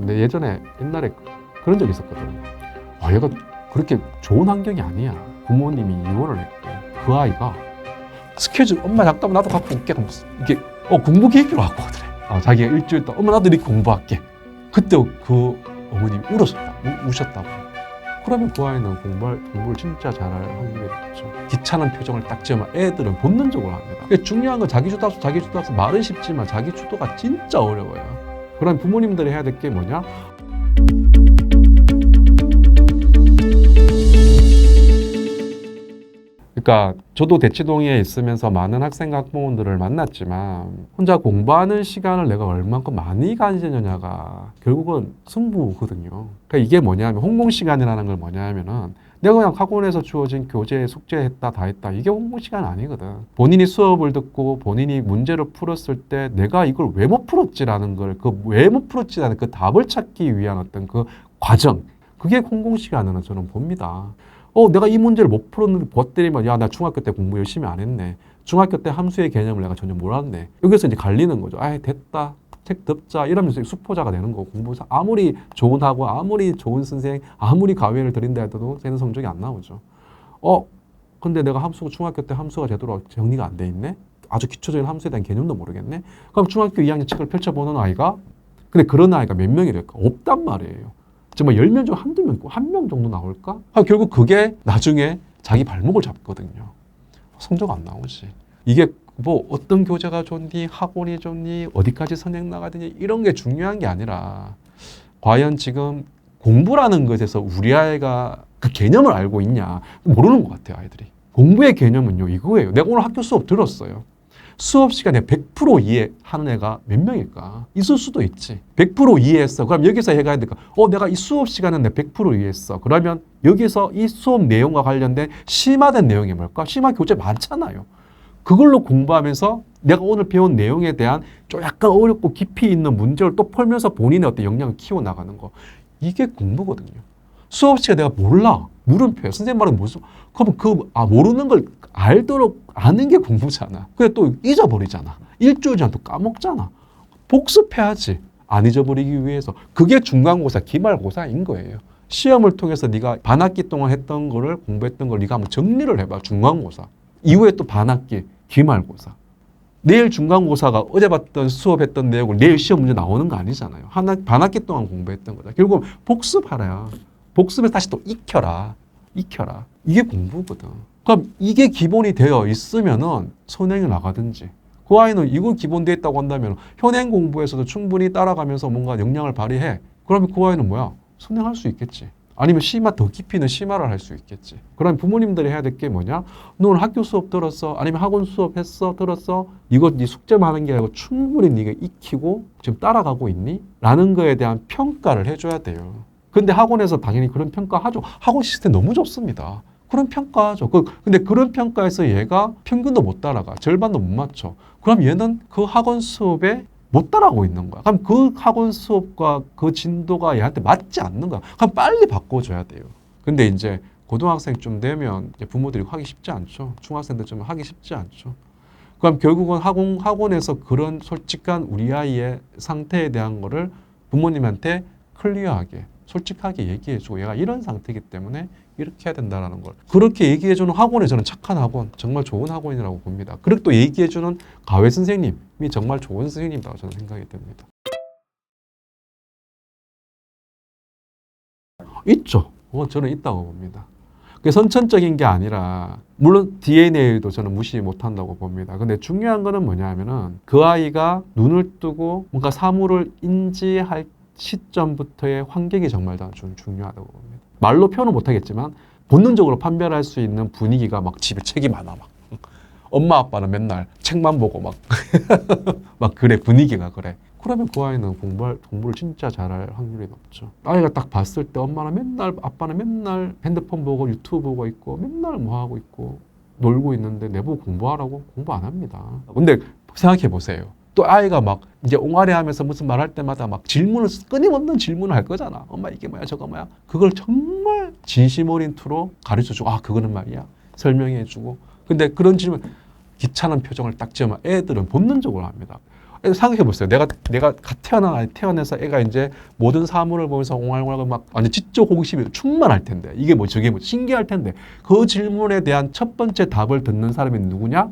근데 예전에 옛날에 그런 적이 있었거든. 얘가 그렇게 좋은 환경이 아니야. 부모님이 이혼을 했고 그 아이가 스케줄 엄마 잠깐만 나도 갖고 올게. 이게 공부 계획표를 갖고 오더래. 자기가 일주일 동안 엄마 나도 이렇게 공부할게. 그때 그 어머님이 우셨다고. 그러면 그 아이는 공부를 진짜 잘할 확률이 높죠. 귀찮은 표정을 딱 지으면 애들은 본능적으로 합니다. 중요한 건 자기 주도학습 말은 쉽지만 자기 주도가 진짜 어려워요. 그럼 부모님들이 해야 될 게 뭐냐? 그러니까 저도 대치동에 있으면서 많은 학생 학부모들을 만났지만 혼자 공부하는 시간을 내가 얼만큼 많이 가지느냐가 결국은 승부거든요. 그러니까 이게 뭐냐면 홍보 시간이라는 걸 뭐냐면은 내가 그냥 학원에서 주어진 교재 숙제했다 다 했다 이게 홍보 시간 아니거든. 본인이 수업을 듣고 본인이 문제를 풀었을 때 내가 이걸 왜 못 풀었지라는 걸 그 왜 못 풀었지라는 그 답을 찾기 위한 어떤 그 과정 그게 홍보 시간으로 저는 봅니다. 내가 이 문제를 못 풀었는데 버때리면 야, 나 중학교 때 공부 열심히 안 했네. 중학교 때 함수의 개념을 내가 전혀 몰랐네. 여기서 이제 갈리는 거죠. 됐다. 책 덮자. 이러면서 수포자가 되는 거고 공부에서 아무리 좋은 학원, 아무리 좋은 선생, 아무리 가외를 들인다 해도 쟤는 성적이 안 나오죠. 근데 내가 중학교 때 함수가 제대로 정리가 안 돼 있네? 아주 기초적인 함수에 대한 개념도 모르겠네? 그럼 중학교 2학년 책을 펼쳐보는 아이가 근데 그런 아이가 몇 명이 될까? 없단 말이에요. 정말 10명 중 한두 명, 한 명 정도 나올까? 결국 그게 나중에 자기 발목을 잡거든요. 성적 안 나오지. 이게 뭐 어떤 교재가 좋니, 학원이 좋니, 어디까지 선행 나가더니 이런 게 중요한 게 아니라 과연 지금 공부라는 것에서 우리 아이가 그 개념을 알고 있냐 모르는 것 같아요, 아이들이. 공부의 개념은요, 이거예요. 내가 오늘 학교 수업 들었어요. 수업 시간에 100% 이해하는 애가 몇 명일까? 있을 수도 있지. 100% 이해했어. 그럼 여기서 해가 되니까 내가 이 수업 시간은 내 100% 이해했어. 그러면 여기서 이 수업 내용과 관련된 심화된 내용이 뭘까? 심화 교재 많잖아요. 그걸로 공부하면서 내가 오늘 배운 내용에 대한 좀 약간 어렵고 깊이 있는 문제를 또 풀면서 본인의 어떤 역량을 키워나가는 거. 이게 공부거든요. 수업 시간에 내가 몰라. 물음표야. 선생님 말은 무슨, 그러면 모르는 걸 알도록 아는 게 공부잖아. 근데 또 잊어버리잖아. 일주일 전에 또 까먹잖아. 복습해야지. 안 잊어버리기 위해서. 그게 중간고사, 기말고사인 거예요. 시험을 통해서 네가 반학기 동안 했던 거를 공부했던 걸 네가 한번 정리를 해봐. 중간고사. 이후에 또 반학기, 기말고사. 내일 중간고사가 어제 봤던 수업했던 내용을 내일 시험 문제 나오는 거 아니잖아요. 반학기 동안 공부했던 거다. 결국 복습하라. 복습해서 다시 또 익혀라. 이게 공부거든. 그럼 이게 기본이 되어 있으면은 선행을 나가든지 그 아이는 이거 기본되어 있다고 한다면 현행 공부에서도 충분히 따라가면서 뭔가 역량을 발휘해. 그러면 그 아이는 뭐야? 선행할 수 있겠지. 아니면 더 깊이 있는 심화를 할 수 있겠지. 그러면 부모님들이 해야 될 게 뭐냐? 너 오늘 학교 수업 들었어? 아니면 학원 수업 했어? 들었어? 이거 네 숙제만 하는 게 아니고 충분히 네가 익히고 지금 따라가고 있니? 라는 거에 대한 평가를 해줘야 돼요. 근데 학원에서 당연히 그런 평가하죠. 학원 시스템 너무 좋습니다. 그런 평가하죠. 근데 그런 평가에서 얘가 평균도 못 따라가. 절반도 못 맞춰. 그럼 얘는 그 학원 수업에 못 따라가고 있는 거야. 그럼 그 학원 수업과 그 진도가 얘한테 맞지 않는 거야. 그럼 빨리 바꿔줘야 돼요. 근데 이제 고등학생쯤 되면 이제 부모들이 하기 쉽지 않죠. 중학생들쯤 하기 쉽지 않죠. 그럼 결국은 학원에서 그런 솔직한 우리 아이의 상태에 대한 거를 부모님한테 클리어하게 솔직하게 얘기해주고 얘가 이런 상태이기 때문에 이렇게 해야 된다는 걸 그렇게 얘기해주는 학원에 저는 착한 학원, 정말 좋은 학원이라고 봅니다. 그리고 또 얘기해주는 가외 선생님이 정말 좋은 선생님이라고 저는 생각이 듭니다. 있죠. 저는 있다고 봅니다. 그게 선천적인 게 아니라 물론 DNA도 저는 무시 못한다고 봅니다. 근데 중요한 거는 뭐냐면은 그 아이가 눈을 뜨고 뭔가 사물을 인지할 시점부터의 환경이 정말 다 중요하다고 봅니다. 말로 표현은 못하겠지만 본능적으로 판별할 수 있는 분위기가 막 집에 책이 많아. 막 엄마 아빠는 맨날 책만 보고 막 그래 분위기가 그래. 그러면 그 아이는 공부를 진짜 잘할 확률이 높죠. 아이가 딱 봤을 때 아빠는 맨날 핸드폰 보고 유튜브 보고 있고 맨날 뭐 하고 있고 놀고 있는데 내보고 공부하라고? 공부 안 합니다. 근데 생각해 보세요. 또 아이가 막 이제 옹알이 하면서 무슨 말할 때마다 막 끊임없는 질문을 할 거잖아. 엄마 이게 뭐야 저거 뭐야. 그걸 정말 진심 어린 투로 가르쳐주고 그거는 말이야. 설명해주고. 근데 그런 질문 귀찮은 표정을 딱 지으면 애들은 본능적으로 합니다. 생각해 보세요. 내가 갓 태어난 아이 태어나서 애가 이제 모든 사물을 보면서 옹알옹알 막 완전 지적 호기심이 충만할 텐데 이게 뭐 저게 뭐 신기할 텐데 그 질문에 대한 첫 번째 답을 듣는 사람이 누구냐?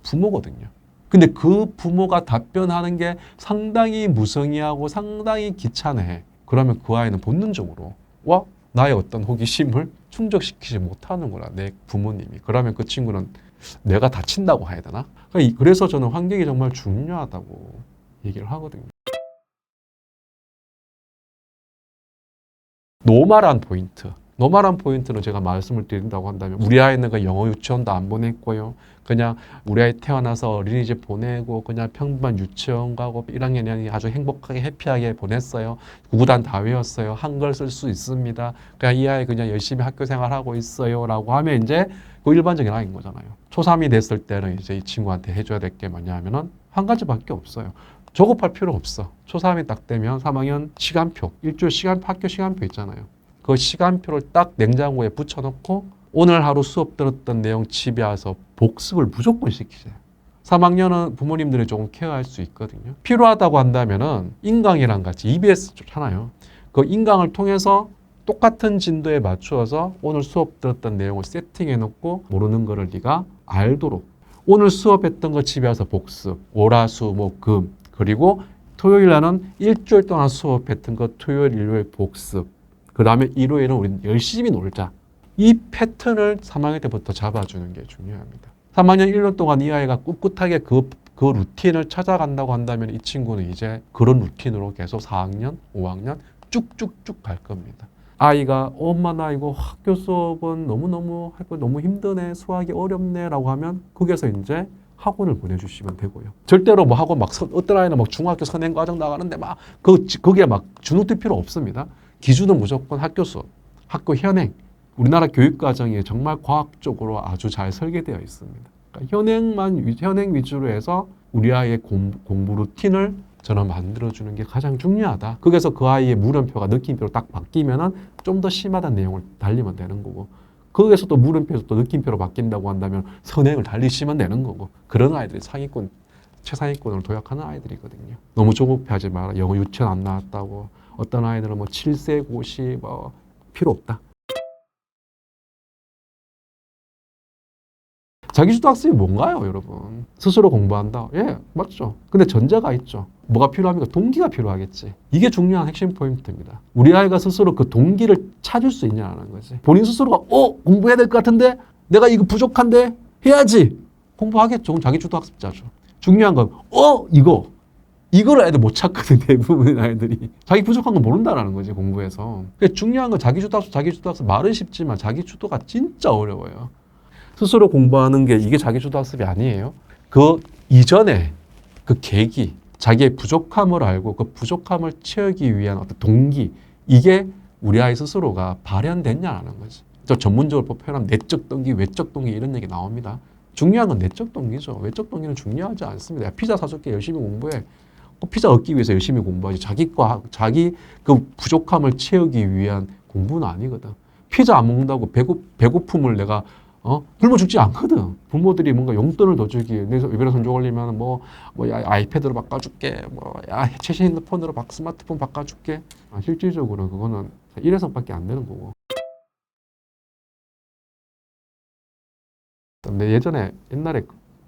부모거든요. 근데 그 부모가 답변하는 게 상당히 무성의하고 상당히 귀찮아. 그러면 그 아이는 본능적으로 와 나의 어떤 호기심을 충족시키지 못하는구나 내 부모님이. 그러면 그 친구는 내가 다친다고 해야 되나? 그래서 저는 환경이 정말 중요하다고 얘기를 하거든요. 노말한 포인트. 노말한 포인트는 제가 말씀을 드린다고 한다면 우리 아이는 그 영어 유치원도 안 보냈고요. 그냥 우리 아이 태어나서 어린이집 보내고 그냥 평범한 유치원 가고 1학년이 아주 행복하게 해피하게 보냈어요. 구구단 다 외웠어요. 한글 쓸 수 있습니다. 그냥 이 아이 그냥 열심히 학교 생활하고 있어요. 라고 하면 이제 그 일반적인 아이인 거잖아요. 초3이 됐을 때는 이제 이 친구한테 해줘야 될 게 뭐냐 하면은 한 가지밖에 없어요. 조급할 필요 없어. 초3이 딱 되면 3학년 시간표, 일주일 시간표, 학교 시간표 있잖아요. 그 시간표를 딱 냉장고에 붙여놓고 오늘 하루 수업 들었던 내용 집에 와서 복습을 무조건 시키세요. 3학년은 부모님들이 조금 케어할 수 있거든요. 필요하다고 한다면은 인강이랑 같이 EBS 좋잖아요. 그 인강을 통해서 똑같은 진도에 맞추어서 오늘 수업 들었던 내용을 세팅해 놓고 모르는 거를 네가 알도록 오늘 수업했던 거 집에 와서 복습, 월화수목금 그리고 토요일 날은 일주일 동안 수업했던 거 토요일 일요일 복습 그 다음에 일요일은 우리는 열심히 놀자. 이 패턴을 3학년 때부터 잡아주는 게 중요합니다. 3학년 1년 동안 이 아이가 꿋꿋하게 그 루틴을 찾아간다고 한다면 이 친구는 이제 그런 루틴으로 계속 4학년, 5학년 쭉쭉쭉 갈 겁니다. 아이가 엄마 나 이거 학교 수업은 너무너무 할 거 너무 힘드네 수학이 어렵네 라고 하면 거기서 이제 학원을 보내주시면 되고요. 절대로 뭐 학원 막 어떤 아이는 막 중학교 선행과정 나가는데 막 거기에 막 주눅들 필요 없습니다. 기준은 무조건 학교 수업, 학교 현행. 우리나라 교육과정이 정말 과학적으로 아주 잘 설계되어 있습니다. 그러니까 현행 위주로 해서 우리 아이의 공부 루틴을 저는 만들어주는 게 가장 중요하다. 거기서 그 아이의 물음표가 느낌표로 딱 바뀌면은 좀 더 심하다는 내용을 달리면 되는 거고 거기에서 또 물음표에서 또 느낌표로 바뀐다고 한다면 선행을 달리시면 되는 거고 그런 아이들이 상위권, 최상위권을 도약하는 아이들이거든요. 너무 조급해하지 마라. 영어 유치원 안 나왔다고 어떤 아이들은 뭐 7세 고시 뭐 필요 없다. 자기주도 학습이 뭔가요, 여러분? 스스로 공부한다? 예, 맞죠. 근데 전제가 있죠. 뭐가 필요합니까? 동기가 필요하겠지. 이게 중요한 핵심 포인트입니다. 우리 아이가 스스로 그 동기를 찾을 수 있냐는 거지. 본인 스스로가 공부해야 될 것 같은데? 내가 이거 부족한데? 해야지. 공부하겠죠. 자기주도 학습자죠. 중요한 건 이거를 애들 못 찾거든, 대부분의 아이들이. 자기 부족한 건 모른다라는 거지, 공부에서. 중요한 건 자기주도 학습. 말은 쉽지만 자기주도가 진짜 어려워요. 스스로 공부하는 게 이게 자기주도 학습이 아니에요. 그 이전에 그 계기, 자기의 부족함을 알고 그 부족함을 채우기 위한 어떤 동기, 이게 우리 아이 스스로가 발현됐냐라는 거지. 저 전문적으로 표현하면 내적 동기, 외적 동기 이런 얘기 나옵니다. 중요한 건 내적 동기죠. 외적 동기는 중요하지 않습니다. 야, 피자 사줄게 열심히 공부해. 피자 얻기 위해서 열심히 공부하지. 자기 그 부족함을 채우기 위한 공부는 아니거든. 피자 안 먹는다고 배고픔을 내가 굶어 죽지 않거든. 부모들이 뭔가 용돈을 더 주기, 그래서 외변에 손주 걸리면 아이패드로 바꿔줄게, 최신 핸드폰으로 스마트폰 바꿔줄게. 실질적으로 그거는 일회성밖에 안 되는 거고. 근데 옛날에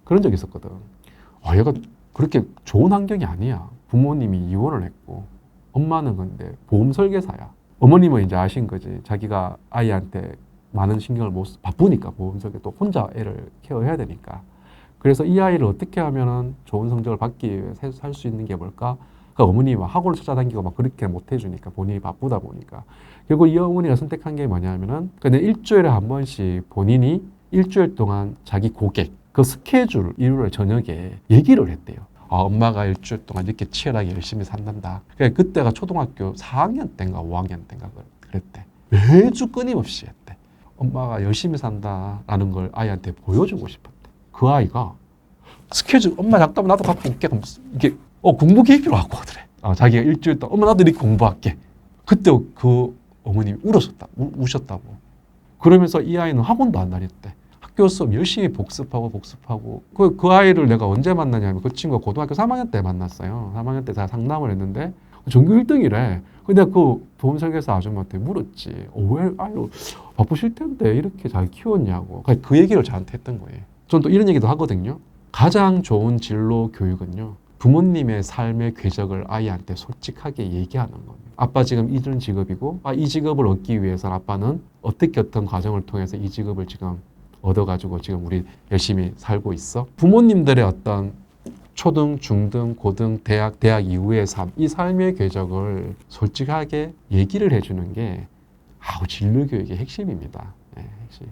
그런 적이 있었거든. 얘가 그렇게 좋은 환경이 아니야. 부모님이 이혼을 했고, 엄마는 근데 보험 설계사야. 어머님은 이제 아신 거지. 자기가 아이한테 많은 신경을 바쁘니까 보험석에 또 혼자 애를 케어해야 되니까. 그래서 이 아이를 어떻게 하면은 좋은 성적을 받기 위해 살 수 있는 게 뭘까? 그 어머니가 학원을 찾아다니고 막 그렇게 못 해주니까 본인이 바쁘다 보니까 결국 이 어머니가 선택한 게 뭐냐면은 그냥 일주일에 한 번씩 본인이 일주일 동안 자기 고객 그 스케줄 일요일 저녁에 얘기를 했대요. 엄마가 일주일 동안 이렇게 치열하게 열심히 산단다. 그러니까 그때가 초등학교 4학년 때인가 5학년 때인가 그랬대. 매주 끊임없이 했대. 엄마가 열심히 산다라는 걸 아이한테 보여주고 싶었대. 그 아이가 스케줄 엄마 잠깐만 나도 갖고 올게. 이게 공부 계획표를 갖고 오더래. 자기가 일주일 동안 엄마 나도 이렇게 공부할게. 그때 그 어머님이 우셨다고. 그러면서 이 아이는 학원도 안 다녔대. 학교 수업 열심히 복습하고 그 아이를 내가 언제 만나냐면 그 친구가 고등학교 3학년 때 만났어요. 3학년 때 다 상담을 했는데 전교 1등이래. 근데 그 보험설계사 아줌마한테 물었지. 왜 아유 바쁘실 텐데 이렇게 잘 키웠냐고. 그 얘기를 저한테 했던 거예요. 전 또 이런 얘기도 하거든요. 가장 좋은 진로 교육은요. 부모님의 삶의 궤적을 아이한테 솔직하게 얘기하는 겁니다. 아빠 지금 이런 직업이고 이 직업을 얻기 위해서 아빠는 어떻게 어떤 과정을 통해서 이 직업을 지금 얻어가지고 지금 우리 열심히 살고 있어. 부모님들의 어떤 초등, 중등, 고등, 대학 이후의 삶, 이 삶의 궤적을 솔직하게 얘기를 해주는 게 진로교육의 핵심입니다. 네, 핵심.